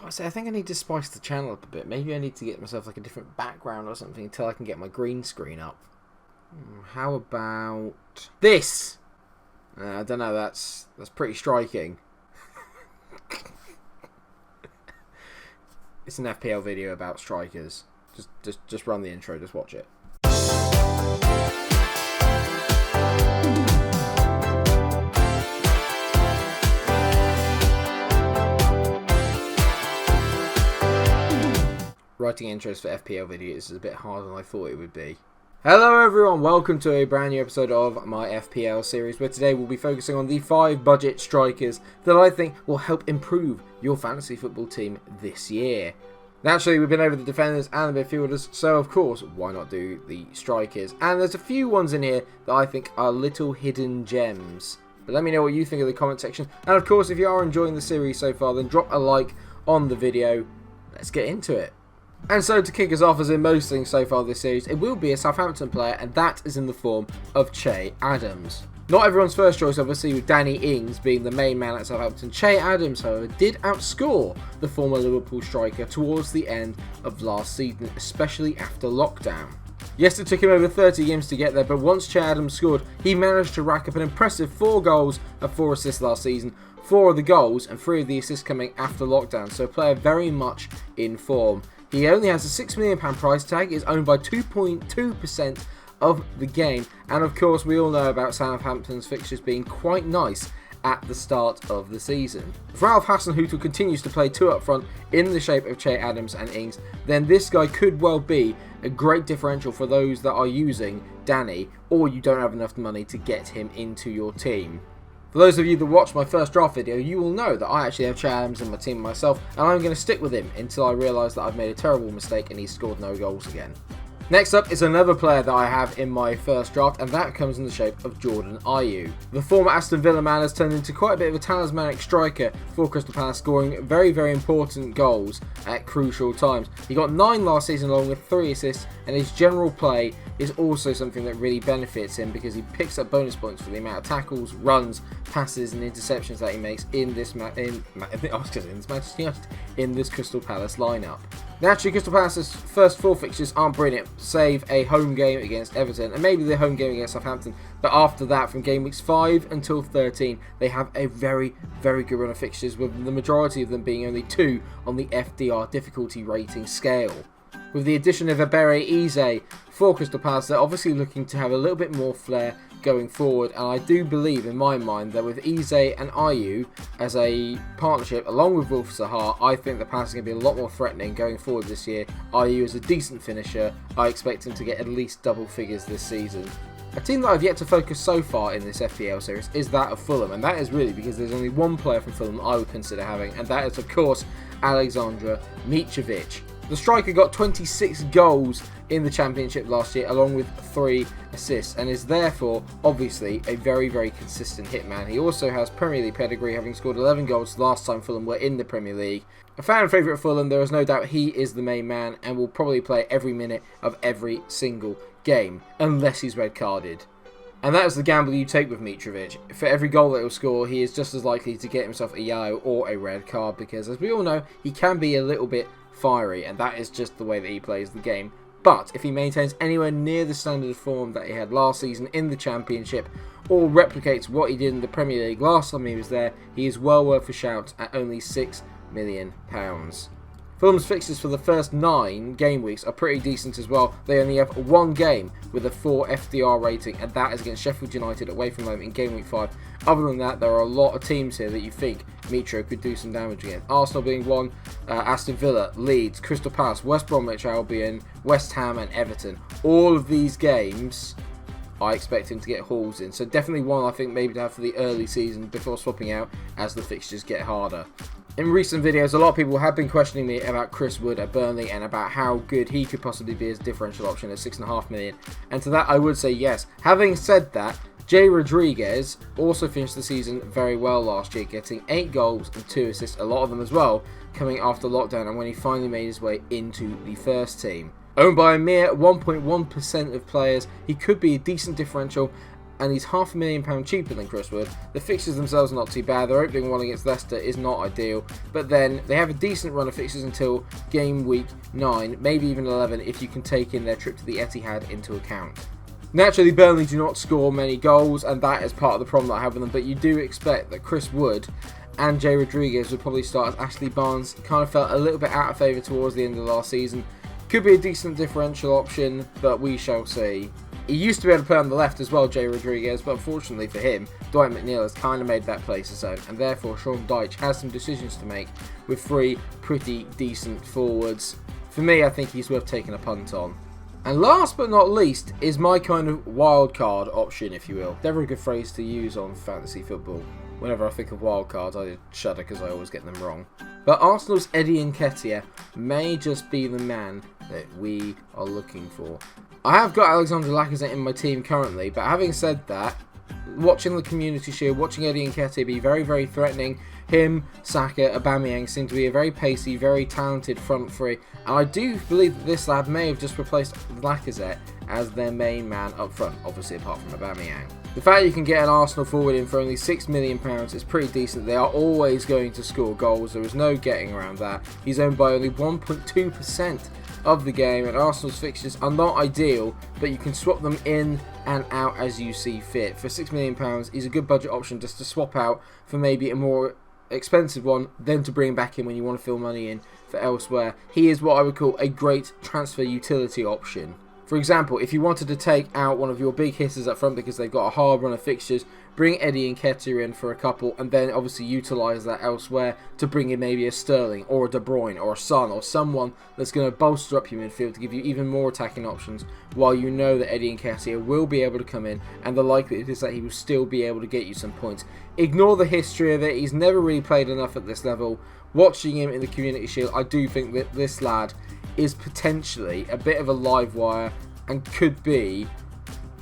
I think I need to spice the channel up a bit. Maybe I need to get myself like a different background or something until I can get my green screen up. How about this? I don't know. That's pretty striking. It's an FPL video about strikers. Just run the intro. Just watch it. Writing intros for FPL videos is a bit harder than I thought it would be. Hello everyone, welcome to a brand new episode of my FPL series, where today we'll be focusing on the 5 budget strikers that I think will help improve your fantasy football team this year. Naturally, we've been over the defenders and the midfielders, so of course, why not do the strikers? And there's a few ones in here that I think are little hidden gems. But let me know what you think in the comment section. And of course, if you are enjoying the series so far, then drop a like on the video. Let's get into it. And so to kick us off, as in most things so far this series, it will be a Southampton player, and that is in the form of Che Adams. Not everyone's first choice, obviously, with Danny Ings being the main man at Southampton. Che Adams, however, did outscore the former Liverpool striker towards the end of last season, especially after lockdown. Yes, it took him over 30 games to get there, but once Che Adams scored, he managed to rack up an impressive 4 goals and 4 assists last season. 4 of the goals and 3 of the assists coming after lockdown, so a player very much in form. He only has a £6 million price tag, is owned by 2.2% of the game, and of course we all know about Southampton's fixtures being quite nice at the start of the season. If Ralph Hasenhüttl continues to play 2 up front in the shape of Che Adams and Ings, then this guy could well be a great differential for those that are using Danny, or you don't have enough money to get him into your team. For those of you that watched my first draft video, you will know that I actually have Che Adams in my team myself, and I'm going to stick with him until I realise that I've made a terrible mistake and he's scored no goals again. Next up is another player that I have in my first draft, and that comes in the shape of Jordan Ayew. The former Aston Villa man has turned into quite a bit of a talismanic striker for Crystal Palace, scoring very, very important goals at crucial times. He got 9 last season along with 3 assists, and his general play is also something that really benefits him because he picks up bonus points for the amount of tackles, runs, passes and interceptions that he makes in this Crystal Palace lineup. Naturally, Crystal Palace's first 4 fixtures aren't brilliant, save a home game against Everton and maybe the home game against Southampton. But after that, from game weeks 5 until 13, they have a very, very good run of fixtures, with the majority of them being only 2 on the FDR difficulty rating scale. With the addition of Ebere Eze for Crystal Palace, they're obviously looking to have a little bit more flair going forward, and I do believe in my mind that with Eze and Ayew as a partnership along with Wilf Zaha, I think the Palace is going to be a lot more threatening going forward this year. Ayew is a decent finisher. I expect him to get at least double figures this season. A team that I've yet to focus so far in this FPL series is that of Fulham, and that is really because there's only one player from Fulham I would consider having, and that is of course Aleksandar Mitrovic. The striker got 26 goals in the Championship last year along with 3 assists, and is therefore obviously a very, very consistent hitman. He also has Premier League pedigree, having scored 11 goals last time Fulham were in the Premier League. A fan favourite of Fulham, there is no doubt he is the main man and will probably play every minute of every single game, unless he's red carded. And that is the gamble you take with Mitrovic. For every goal that he'll score, he is just as likely to get himself a yellow or a red card, because as we all know, he can be a little bit fiery, and that is just the way that he plays the game. But if he maintains anywhere near the standard of form that he had last season in the Championship, or replicates what he did in the Premier League last time he was there, he is well worth a shout at only £6 million. Fulham's fixtures for the first 9 game weeks are pretty decent as well. They only have 1 game with a 4 FDR rating, and that is against Sheffield United away from home in game week 5. Other than that, there are a lot of teams here that you think Mitro could do some damage against. Arsenal being one, Aston Villa, Leeds, Crystal Palace, West Bromwich Albion, West Ham and Everton. All of these games I expect him to get hauls in, so definitely one I think maybe to have for the early season before swapping out as the fixtures get harder. In recent videos, a lot of people have been questioning me about Chris Wood at Burnley and about how good he could possibly be as a differential option at £6.5 million. And to that I would say yes. Having said that, Jay Rodriguez also finished the season very well last year, getting 8 goals and 2 assists, a lot of them as well, coming after lockdown and when he finally made his way into the first team. Owned by a mere 1.1% of players, he could be a decent differential and he's £500,000 cheaper than Chris Wood. The fixtures themselves are not too bad. Their opening one against Leicester is not ideal, but then they have a decent run of fixtures until game week 9, maybe even 11 if you can take in their trip to the Etihad into account. Naturally, Burnley do not score many goals, and that is part of the problem that I have with them, but you do expect that Chris Wood and Jay Rodriguez would probably start, as Ashley Barnes kind of felt a little bit out of favour towards the end of last season. Could be a decent differential option, but we shall see. He used to be able to play on the left as well, Jay Rodriguez, but unfortunately for him, Dwight McNeil has kind of made that place his own, and therefore Sean Dyche has some decisions to make with 3 pretty decent forwards. For me, I think he's worth taking a punt on. And last but not least is my kind of wild card option, if you will. Never a good phrase to use on fantasy football. Whenever I think of wild cards, I shudder because I always get them wrong. But Arsenal's Eddie Nketiah may just be the man that we are looking for. I have got Alexander Lacazette in my team currently, but having said that, watching the Community Shield, watching Eddie Nketiah be very, very threatening, him, Saka, Aubameyang seem to be a very pacey, very talented front three, and I do believe that this lad may have just replaced Lacazette as their main man up front, obviously apart from Aubameyang. The fact you can get an Arsenal forward in for only £6 million is pretty decent. They are always going to score goals, there is no getting around that. He's owned by only 1.2% of the game, and Arsenal's fixtures are not ideal, but you can swap them in and out as you see fit. For £6 million, he's a good budget option just to swap out for maybe a more expensive one, then to bring back in when you want to fill money in for elsewhere. He is what I would call a great transfer utility option. For example, if you wanted to take out one of your big hitters up front because they've got a hard run of fixtures, bring Eddie Nketiah in for a couple and then obviously utilise that elsewhere to bring in maybe a Sterling or a De Bruyne or a Son or someone that's going to bolster up your midfield to give you even more attacking options, while you know that Eddie Nketiah will be able to come in and the likelihood is that he will still be able to get you some points. Ignore the history of it, he's never really played enough at this level. Watching him in the Community Shield, I do think that this lad is potentially a bit of a live wire and could be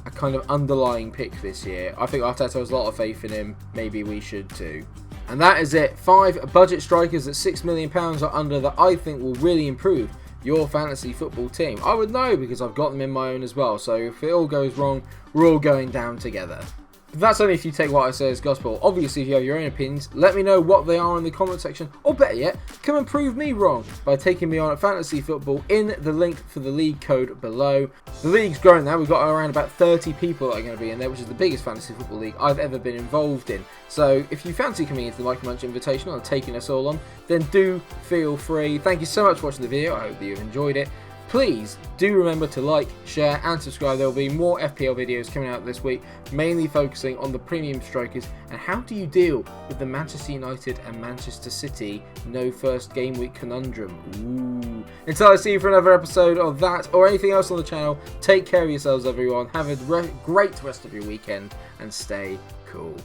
a kind of underlying pick this year. I think Arteta has a lot of faith in him. Maybe we should too. And that is it. 5 budget strikers at £6 million or under that I think will really improve your fantasy football team. I would know because I've got them in my own as well. So if it all goes wrong, we're all going down together. But that's only if you take what I say as gospel. Obviously, if you have your own opinions, let me know what they are in the comment section. Or better yet, come and prove me wrong by taking me on at Fantasy Football in the link for the league code below. The league's growing now. We've got around about 30 people that are going to be in there, which is the biggest fantasy football league I've ever been involved in. So if you fancy coming into the Mike Munch Invitational and taking us all on, then do feel free. Thank you so much for watching the video. I hope that you've enjoyed it. Please do remember to like, share and subscribe. There will be more FPL videos coming out this week, mainly focusing on the premium strikers and how do you deal with the Manchester United and Manchester City no first game week conundrum. Ooh. Until I see you for another episode of that or anything else on the channel, take care of yourselves everyone, have a great rest of your weekend and stay cool.